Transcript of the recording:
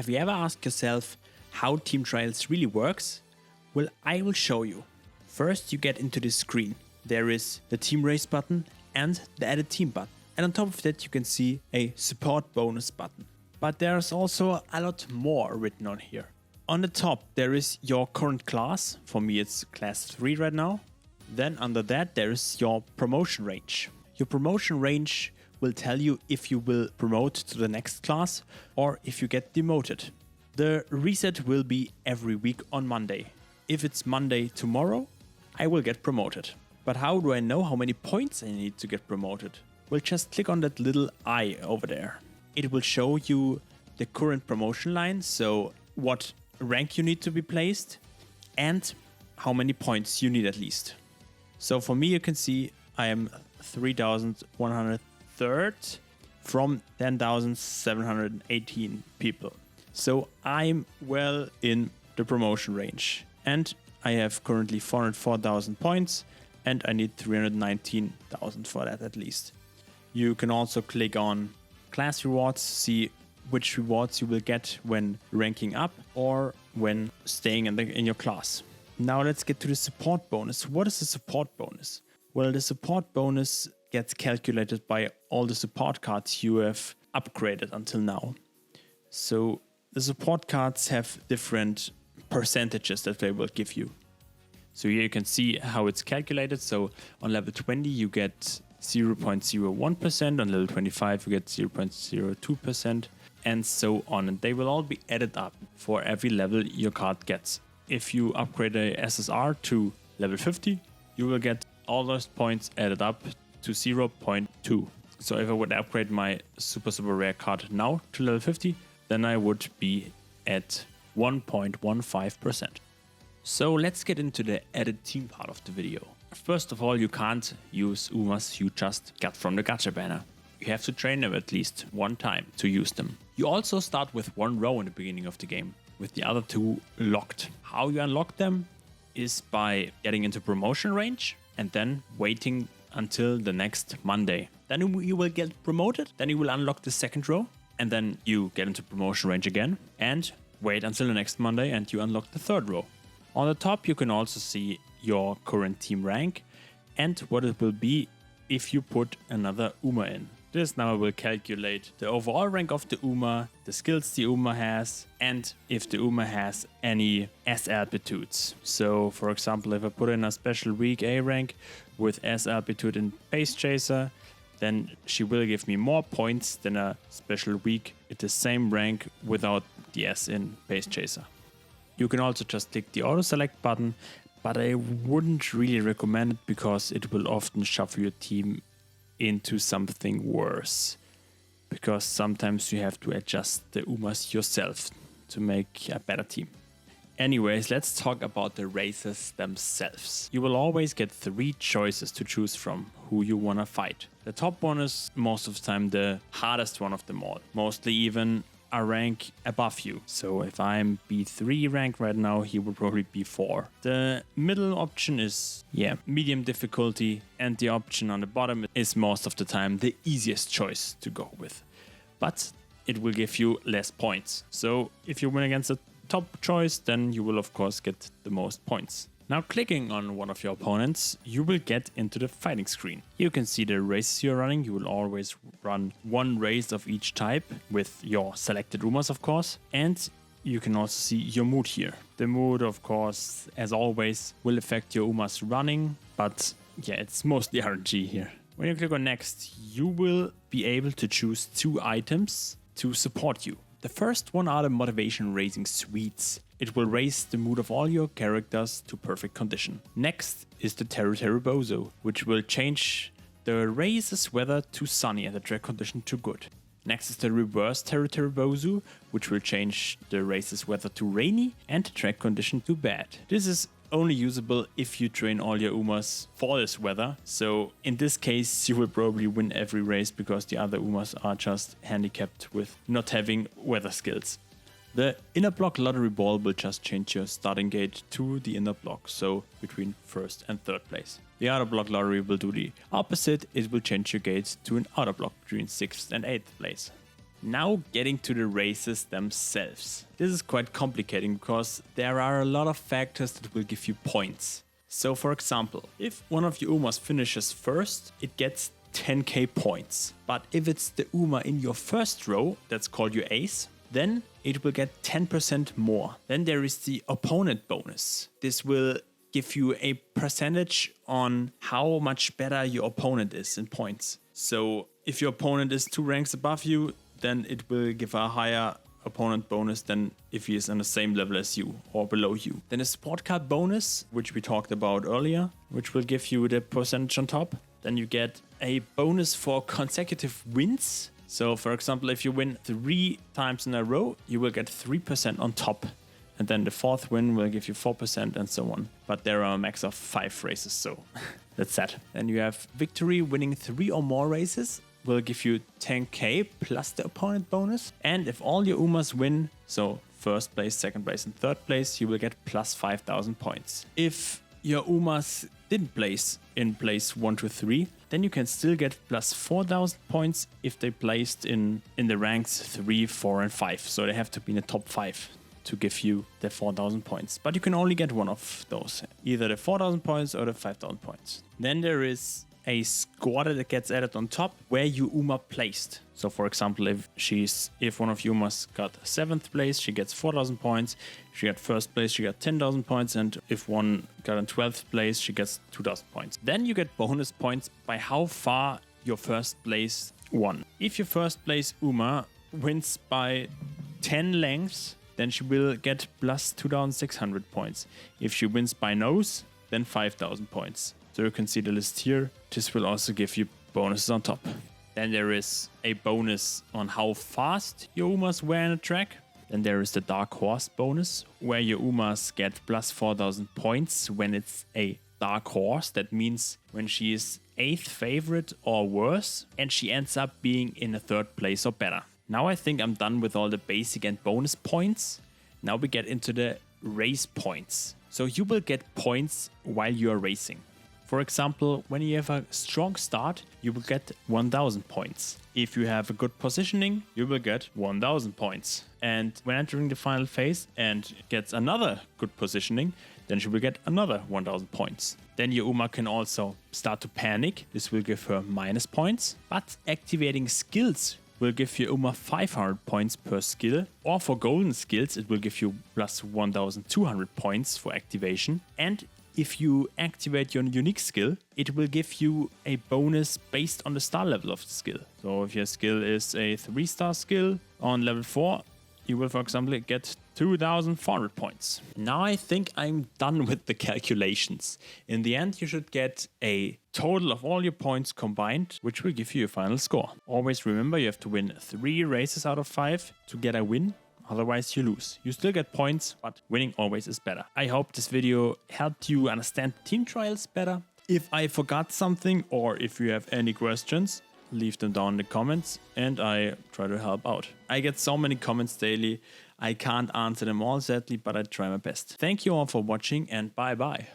Have you ever asked yourself how team trials really works? Well, I will show you. First, you get into this screen. There is the team race button and the added team button. And on top of that, you can see a support bonus button. But there's also a lot more written on here. On the top, there is your current class. For me, it's class 3 right now. Then under that, there is your promotion range. Your promotion range will tell you if you will promote to the next class or if you get demoted. The reset will be every week on Monday. If it's Monday tomorrow, I will get promoted. But how do I know how many points I need to get promoted? Well, just click on that little eye over there. It will show you the current promotion line, so what rank you need to be placed and how many points you need at least. So for me, you can see I am 3,103rd from 10,718 people. So I'm well in the promotion range. And I have currently 404,000 points and I need 319,000 for that at least. You can also click on class rewards, see which rewards you will get when ranking up or when staying in your class. Now let's get to the support bonus. What is the support bonus? Well, the support bonus gets calculated by all the support cards you have upgraded until now. So the support cards have different percentages that they will give you. So here you can see how it's calculated. So on level 20 you get 0.01%, on level 25 you get 0.02%, and so on. And they will all be added up for every level your card gets. If you upgrade a SSR to level 50, you will get all those points added up to 0.2. So if I would upgrade my super rare card now to level 50, then I would be at 1.15%. So let's get into the added team part of the video. First of all, you can't use Umas you just got from the gacha banner. You have to train them at least one time to use them. You also start with one row in the beginning of the game, with the other two locked. How you unlock them is by getting into promotion range and then waiting until the next Monday. Then you will get promoted, then you will unlock the second row, and then you get into promotion range again and wait until the next Monday and you unlock the third row. On the top you can also see your current team rank and what it will be if you put another Uma in. This now will calculate the overall rank of the Uma, the skills the Uma has, and if the Uma has any S altitudes. So for example, if I put in a special weak A rank with S altitude in Pace Chaser, then she will give me more points than a special weak at the same rank without the S in Pace Chaser. You can also just click the auto select button, but I wouldn't really recommend it because it will often shuffle your team into something worse. Because sometimes you have to adjust the Umas yourself to make a better team. Anyways, let's talk about the races themselves. You will always get 3 choices to choose from who you wanna fight. The top one is most of the time the hardest one of them all. Mostly even a rank above you. So if I'm B3 rank right now, he would probably be 4. The middle option is, medium difficulty, and the option on the bottom is most of the time the easiest choice to go with. But it will give you less points. So if you win against the top choice, then you will of course get the most points. Now clicking on one of your opponents, you will get into the fighting screen. You can see the races you're running. You will always run one race of each type with your selected Umas of course. And you can also see your mood here. The mood of course, as always, will affect your Umas running, but it's mostly RNG here. When you click on next, you will be able to choose 2 items to support you. The first one are the motivation raising sweets. It will raise the mood of all your characters to perfect condition. Next is the Teru Teru Bozo, which will change the race's weather to sunny and the track condition to good. Next is the reverse Teru Teru Bozo, which will change the race's weather to rainy and the track condition to bad. This is only usable if you train all your Umas for this weather. So in this case, you will probably win every race because the other Umas are just handicapped with not having weather skills. The inner block lottery ball will just change your starting gate to the inner block, so between first and third place. The outer block lottery will do the opposite, it will change your gate to an outer block between 6th and 8th place. Now getting to the races themselves. This is quite complicating because there are a lot of factors that will give you points. So for example, if one of your Umas finishes first, it gets 10k points. But if it's the Uma in your first row, that's called your ace, then it will get 10% more. Then there is the opponent bonus. This will give you a percentage on how much better your opponent is in points. So if your opponent is 2 ranks above you, then it will give a higher opponent bonus than if he is on the same level as you or below you. Then a support card bonus, which we talked about earlier, which will give you the percentage on top. Then you get a bonus for consecutive wins. So for example, if you win 3 times in a row, you will get 3% on top. And then the 4th win will give you 4% and so on. But there are a max of 5 races, so that's that. Then you have victory winning 3 or more races will give you 10k plus the opponent bonus. And if all your Umas win, so first place, second place and third place, you will get plus 5,000 points. If your Umas didn't place in place 1 to 3, then you can still get plus 4,000 points if they placed in the ranks 3, 4 and 5. So they have to be in the top 5 to give you the 4,000 points. But you can only get one of those, either the 4,000 points or the 5,000 points. Then there is a score that gets added on top where you Uma placed. So for example, if one of Umas got 7th place, she gets 4,000 points. If she got 1st place, she got 10,000 points. And if one got in 12th place, she gets 2,000 points. Then you get bonus points by how far your first place won. If your first place Uma wins by 10 lengths, then she will get plus 2,600 points. If she wins by nose, then 5,000 points. So you can see the list here. This will also give you bonuses on top. Then there is a bonus on how fast your Umas were in a track. Then there is the Dark Horse bonus, where your Umas get plus 4,000 points when it's a Dark Horse. That means when she is 8th favorite or worse, and she ends up being in a 3rd place or better. Now I think I'm done with all the basic and bonus points. Now we get into the race points. So you will get points while you are racing. For example, when you have a strong start, you will get 1,000 points. If you have a good positioning, you will get 1,000 points. And when entering the final phase and gets another good positioning, then she will get another 1,000 points. Then your Uma can also start to panic. This will give her minus points. But activating skills will give you Uma 500 points per skill. Or for golden skills, it will give you plus 1,200 points for activation. And if you activate your unique skill, it will give you a bonus based on the star level of the skill. So if your skill is a 3-star skill on level 4, you will, for example, get 2,400 points. Now I think I'm done with the calculations. In the end, you should get a total of all your points combined, which will give you a final score. Always remember, you have to win 3 races out of 5 to get a win. Otherwise you lose. You still get points, but winning always is better. I hope this video helped you understand team trials better. If I forgot something or if you have any questions, leave them down in the comments and I try to help out. I get so many comments daily. I can't answer them all sadly, but I try my best. Thank you all for watching and bye bye.